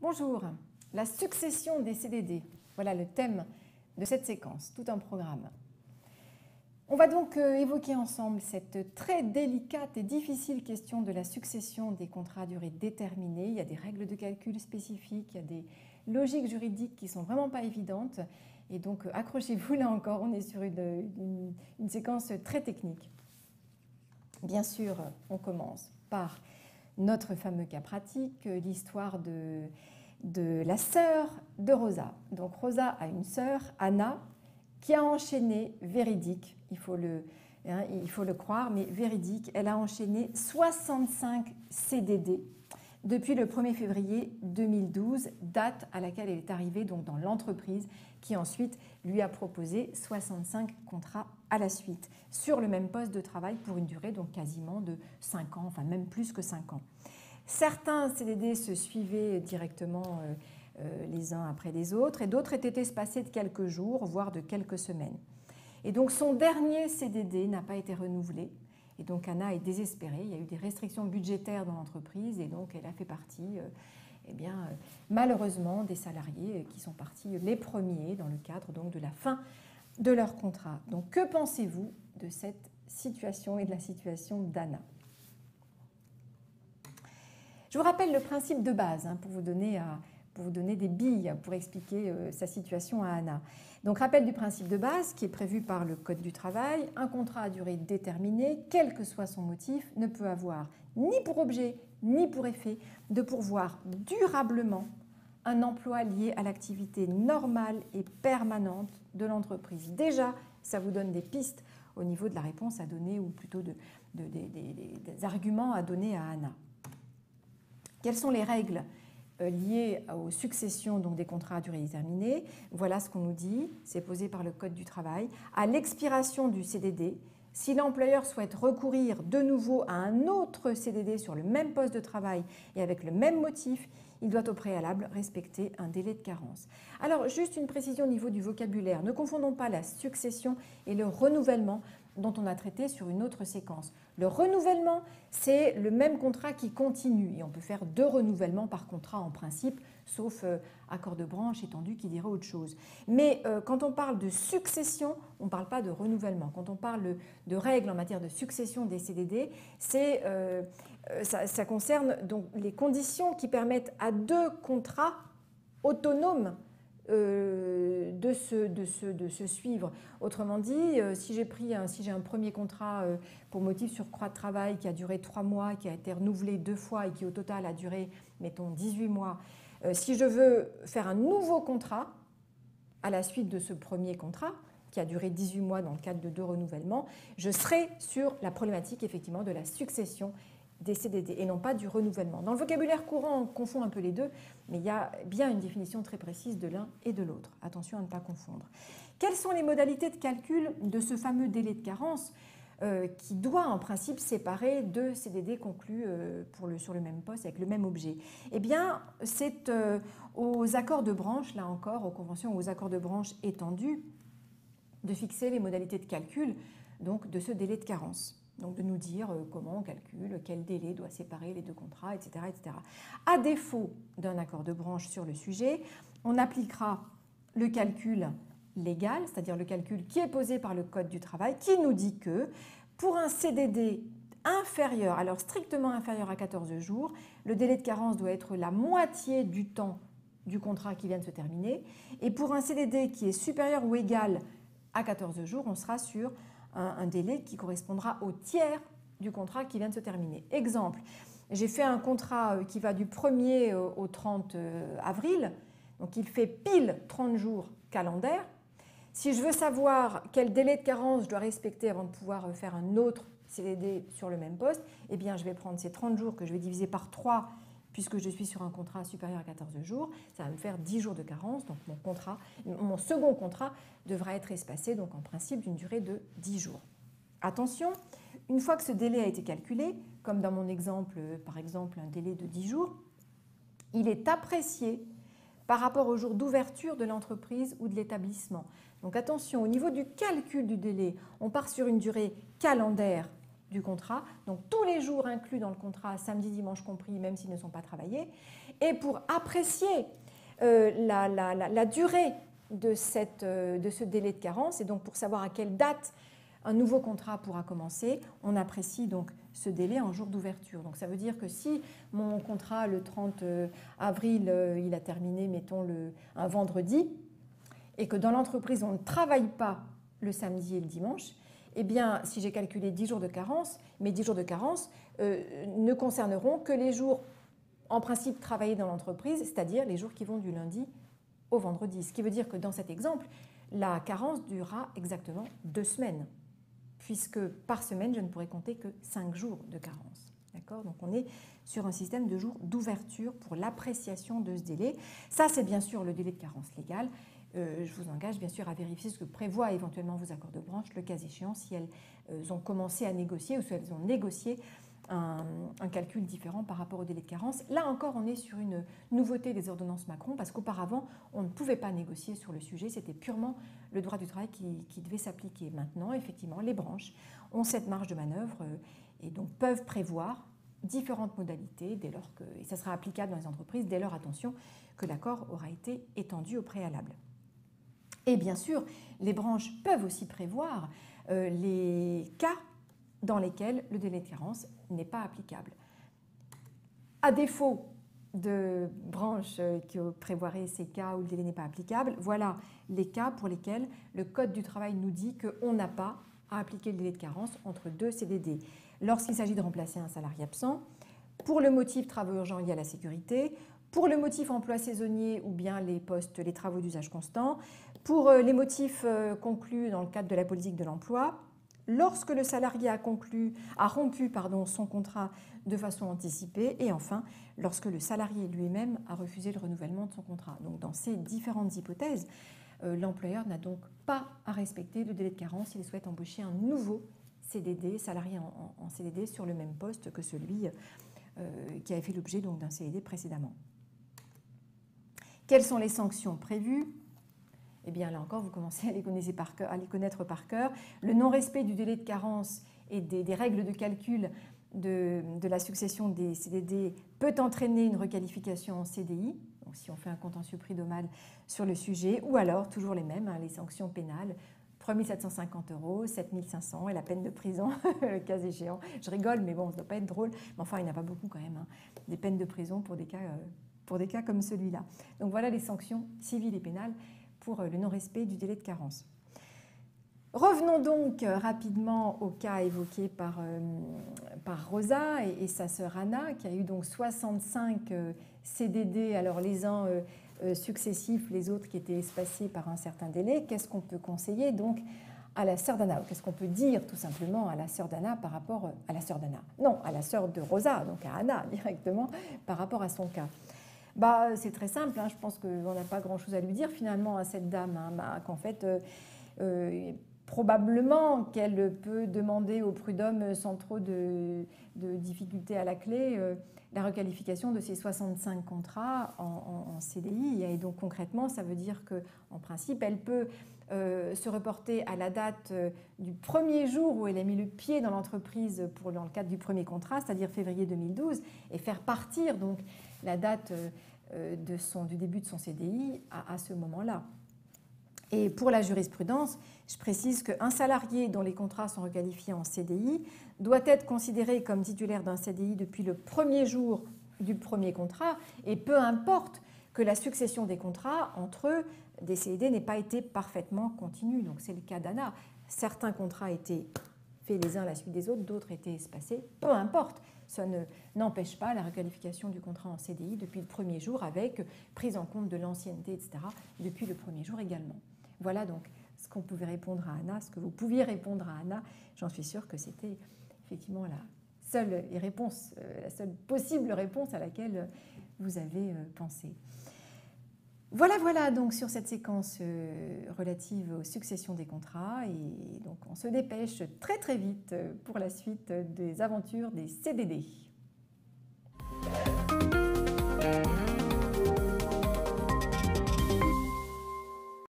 Bonjour, la succession des CDD. Voilà le thème de cette séquence, tout un programme. On va donc évoquer ensemble cette très délicate et difficile question de la succession des contrats à durée déterminée. Il y a des règles de calcul spécifiques, il y a des logiques juridiques qui ne sont vraiment pas évidentes. Et donc accrochez-vous, là encore, on est sur une séquence très technique. Bien sûr, on commence par notre fameux cas pratique, l'histoire de la sœur de Rosa. Donc Rosa a une sœur, Anna, qui a enchaîné, véridique, il faut le croire, mais véridique, elle a enchaîné 65 CDD depuis le 1er février 2012, date à laquelle elle est arrivée donc dans l'entreprise qui ensuite lui a proposé 65 contrats à la suite sur le même poste de travail pour une durée donc quasiment de 5 ans, enfin même plus que 5 ans. Certains CDD se suivaient directement les uns après les autres et d'autres étaient espacés de quelques jours, voire de quelques semaines. Et donc son dernier CDD n'a pas été renouvelé. Et donc Anna est désespérée, il y a eu des restrictions budgétaires dans l'entreprise et donc elle a fait partie, malheureusement, des salariés qui sont partis les premiers dans le cadre donc, de la fin de leur contrat. Donc que pensez-vous de cette situation et de la situation d'Anna ? Je vous rappelle le principe de base pour vous donner des billes pour expliquer sa situation à Anna. Donc, rappel du principe de base qui est prévu par le Code du travail, un contrat à durée déterminée, quel que soit son motif, ne peut avoir ni pour objet ni pour effet de pourvoir durablement un emploi lié à l'activité normale et permanente de l'entreprise. Déjà, ça vous donne des pistes au niveau de la réponse à donner ou plutôt des arguments à donner à Anna. Quelles sont les règles liées aux successions donc des contrats à durée déterminée? Voilà ce qu'on nous dit, c'est posé par le Code du travail. À l'expiration du CDD, si l'employeur souhaite recourir de nouveau à un autre CDD sur le même poste de travail et avec le même motif, il doit au préalable respecter un délai de carence. Alors, juste une précision au niveau du vocabulaire. Ne confondons pas la succession et le renouvellement dont on a traité sur une autre séquence. Le renouvellement, c'est le même contrat qui continue et on peut faire 2 renouvellements par contrat en principe, sauf accord de branche étendu qui dirait autre chose. Mais quand on parle de succession, on ne parle pas de renouvellement. Quand on parle de règles en matière de succession des CDD, ça concerne donc les conditions qui permettent à 2 contrats autonomes de se suivre. Autrement dit, si j'ai un premier contrat pour motif sur surcroît de travail qui a duré 3 mois, qui a été renouvelé 2 fois et qui au total a duré, mettons, 18 mois, si je veux faire un nouveau contrat à la suite de ce premier contrat, qui a duré 18 mois dans le cadre de 2 renouvellements, je serai sur la problématique effectivement de la succession des CDD et non pas du renouvellement. Dans le vocabulaire courant, on confond un peu les deux, mais il y a bien une définition très précise de l'un et de l'autre. Attention à ne pas confondre. Quelles sont les modalités de calcul de ce fameux délai de carence qui doit en principe séparer 2 CDD conclus sur le même poste avec le même objet? Eh bien, c'est aux accords de branche, là encore, aux conventions ou aux accords de branche étendus, de fixer les modalités de calcul donc, de ce délai de carence. Donc de nous dire comment on calcule, quel délai doit séparer les 2 contrats, etc., etc. À défaut d'un accord de branche sur le sujet, on appliquera le calcul légal, c'est-à-dire le calcul qui est posé par le Code du travail, qui nous dit que pour un CDD inférieur, alors strictement inférieur à 14 jours, le délai de carence doit être la moitié du temps du contrat qui vient de se terminer. Et pour un CDD qui est supérieur ou égal à 14 jours, on sera sur un délai qui correspondra au tiers du contrat qui vient de se terminer. Exemple, j'ai fait un contrat qui va du 1er au 30 avril, donc il fait pile 30 jours calendaires. Si je veux savoir quel délai de carence je dois respecter avant de pouvoir faire un autre CDD sur le même poste, eh bien je vais prendre ces 30 jours que je vais diviser par 3 puisque je suis sur un contrat supérieur à 14 jours, ça va me faire 10 jours de carence. Donc mon second contrat devra être espacé, donc en principe d'une durée de 10 jours. Attention, une fois que ce délai a été calculé, comme dans mon exemple, par exemple un délai de 10 jours, il est apprécié par rapport au jour d'ouverture de l'entreprise ou de l'établissement. Donc attention, au niveau du calcul du délai, on part sur une durée calendaire du contrat, donc tous les jours inclus dans le contrat, samedi, dimanche compris, même s'ils ne sont pas travaillés. Et pour apprécier la durée de ce délai de carence, et donc pour savoir à quelle date un nouveau contrat pourra commencer, on apprécie donc ce délai en jour d'ouverture. Donc ça veut dire que si mon contrat le 30 avril, il a terminé, mettons, un vendredi, et que dans l'entreprise, on ne travaille pas le samedi et le dimanche, eh bien, si j'ai calculé 10 jours de carence, mes 10 jours de carence ne concerneront que les jours, en principe, travaillés dans l'entreprise, c'est-à-dire les jours qui vont du lundi au vendredi. Ce qui veut dire que dans cet exemple, la carence durera exactement 2 semaines, puisque par semaine, je ne pourrai compter que 5 jours de carence. D'accord ? Donc on est sur un système de jours d'ouverture pour l'appréciation de ce délai. Ça, c'est bien sûr le délai de carence légal. Je vous engage bien sûr à vérifier ce que prévoient éventuellement vos accords de branche, le cas échéant, si elles ont commencé à négocier ou si elles ont négocié un calcul différent par rapport au délai de carence. Là encore, on est sur une nouveauté des ordonnances Macron, parce qu'auparavant, on ne pouvait pas négocier sur le sujet, c'était purement le droit du travail qui devait s'appliquer. Maintenant, effectivement, les branches ont cette marge de manœuvre et donc peuvent prévoir différentes modalités, dès lors que, et ça sera applicable dans les entreprises, dès lors, attention, que l'accord aura été étendu au préalable. Et bien sûr, les branches peuvent aussi prévoir les cas dans lesquels le délai de carence n'est pas applicable. À défaut de branches qui prévoiraient ces cas où le délai n'est pas applicable, voilà les cas pour lesquels le Code du travail nous dit qu'on n'a pas à appliquer le délai de carence entre 2 CDD. Lorsqu'il s'agit de remplacer un salarié absent, pour le motif travaux urgents liés à la sécurité, pour le motif emploi saisonnier ou bien les travaux d'usage constant, pour les motifs conclus dans le cadre de la politique de l'emploi, lorsque le salarié a rompu son contrat de façon anticipée, et enfin, lorsque le salarié lui-même a refusé le renouvellement de son contrat. Donc, dans ces différentes hypothèses, l'employeur n'a donc pas à respecter le délai de carence s'il souhaite embaucher un nouveau CDD, salarié en CDD, sur le même poste que celui qui avait fait l'objet d'un CDD précédemment. Quelles sont les sanctions prévues ? Eh bien, là encore, vous commencez à les connaître par cœur. Le non-respect du délai de carence et des règles de calcul de la succession des CDD peut entraîner une requalification en CDI, donc si on fait un contentieux prud'homal sur le sujet, ou alors, toujours les mêmes, les sanctions pénales, 3 750 €, 7 500 et la peine de prison, le cas échéant. Je rigole, mais bon, ça ne doit pas être drôle. Mais enfin, il n'y en a pas beaucoup quand même, des peines de prison pour des cas comme celui-là. Donc voilà les sanctions civiles et pénales pour le non-respect du délai de carence. Revenons donc rapidement au cas évoqué par Rosa et sa sœur Anna, qui a eu donc 65 CDD, alors les uns successifs, les autres qui étaient espacés par un certain délai. Qu'est-ce qu'on peut conseiller donc à la sœur d'Anna? Qu'est-ce qu'on peut dire tout simplement à la sœur d'Anna par rapport à la sœur d'Anna? Non, à la sœur de Rosa, donc à Anna directement par rapport à son cas. C'est très simple, je pense qu'on n'a pas grand-chose à lui dire finalement à cette dame, qu'en fait, probablement qu'elle peut demander au prud'homme sans trop de difficultés à la clé la requalification de ses 65 contrats en CDI. Et donc concrètement, ça veut dire qu'en principe, elle peut se reporter à la date du premier jour où elle a mis le pied dans l'entreprise dans le cadre du premier contrat, c'est-à-dire février 2012, et faire partir donc la date du début de son CDI à ce moment-là. Et pour la jurisprudence, je précise qu'un salarié dont les contrats sont requalifiés en CDI doit être considéré comme titulaire d'un CDI depuis le premier jour du premier contrat, et peu importe que la succession des contrats entre eux, des CDD, n'ait pas été parfaitement continue. Donc c'est le cas d'Anna. Certains contrats étaient faits les uns à la suite des autres, d'autres étaient espacés, peu importe. Ça n'empêche pas la requalification du contrat en CDI depuis le premier jour, avec prise en compte de l'ancienneté, etc., depuis le premier jour également. Voilà donc ce qu'on pouvait répondre à Anna, ce que vous pouviez répondre à Anna. J'en suis sûre que c'était effectivement la seule possible réponse à laquelle vous avez pensé. Voilà donc sur cette séquence relative aux successions des contrats, et donc on se dépêche très très vite pour la suite des aventures des CDD.